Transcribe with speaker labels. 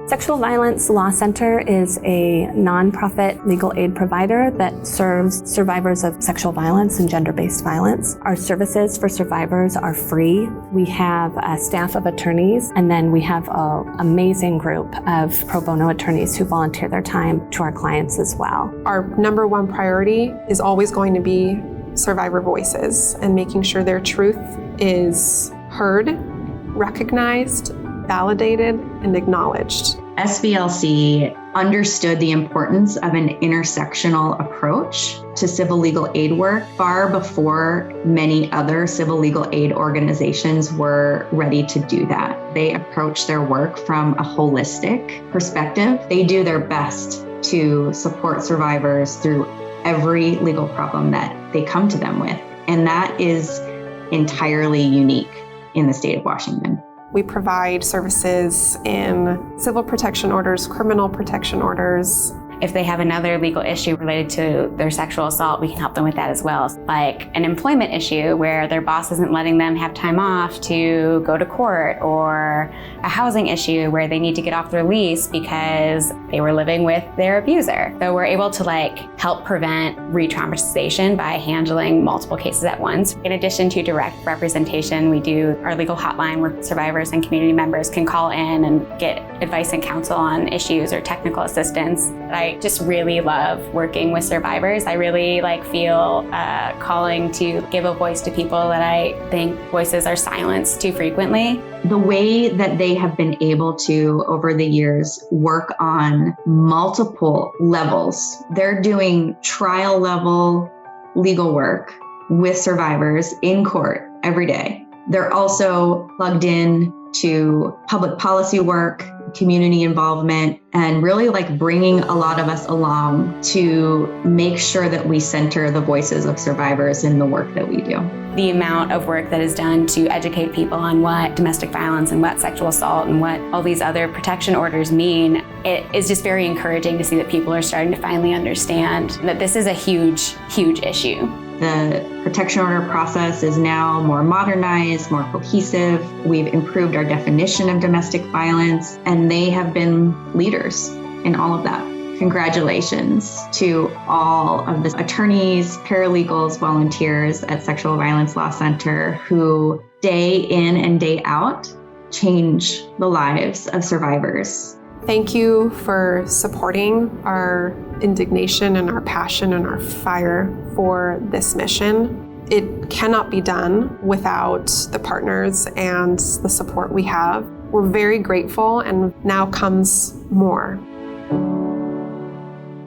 Speaker 1: Sexual Violence Law Center is a nonprofit legal aid provider that serves survivors of sexual violence and gender-based violence. Our services for survivors are free. We have a staff of attorneys, and then we have an amazing group of pro bono attorneys who volunteer their time to our clients as well.
Speaker 2: Our number one priority is always going to be survivor voices and making sure their truth is heard, recognized, validated, and acknowledged.
Speaker 3: SVLC understood the importance of an intersectional approach to civil legal aid work far before many other civil legal aid organizations were ready to do that. They approach their work from a holistic perspective. They do their best to support survivors through every legal problem that they come to them with. And that is entirely unique in the state of Washington.
Speaker 2: We provide services in civil protection orders, criminal protection orders.
Speaker 4: If they have another legal issue related to their sexual assault, we can help them with that as well. Like an employment issue where their boss isn't letting them have time off to go to court, or a housing issue where they need to get off their lease because they were living with their abuser. So we're able to help prevent re-traumatization by handling multiple cases at once. In addition to direct representation, we do our legal hotline where survivors and community members can call in and get advice and counsel on issues or technical assistance. I just really love working with survivors. I really feel a calling to give a voice to people that I think voices are silenced too frequently.
Speaker 3: The way that they have been able to, over the years, work on multiple levels. They're doing trial level legal work with survivors in court every day. They're also plugged in to public policy work, community involvement, and really bringing a lot of us along to make sure that we center the voices of survivors in the work that we do.
Speaker 4: The amount of work that is done to educate people on what domestic violence and what sexual assault and what all these other protection orders mean, it is just very encouraging to see that people are starting to finally understand that this is a huge, huge issue.
Speaker 3: The protection order process is now more modernized, more cohesive. We've improved our definition of domestic violence, and they have been leaders in all of that. Congratulations to all of the attorneys, paralegals, volunteers at Sexual Violence Law Center who day in and day out change the lives of survivors.
Speaker 2: Thank you for supporting our indignation and our passion and our fire for this mission. It cannot be done without the partners and the support we have. We're very grateful, and now comes more.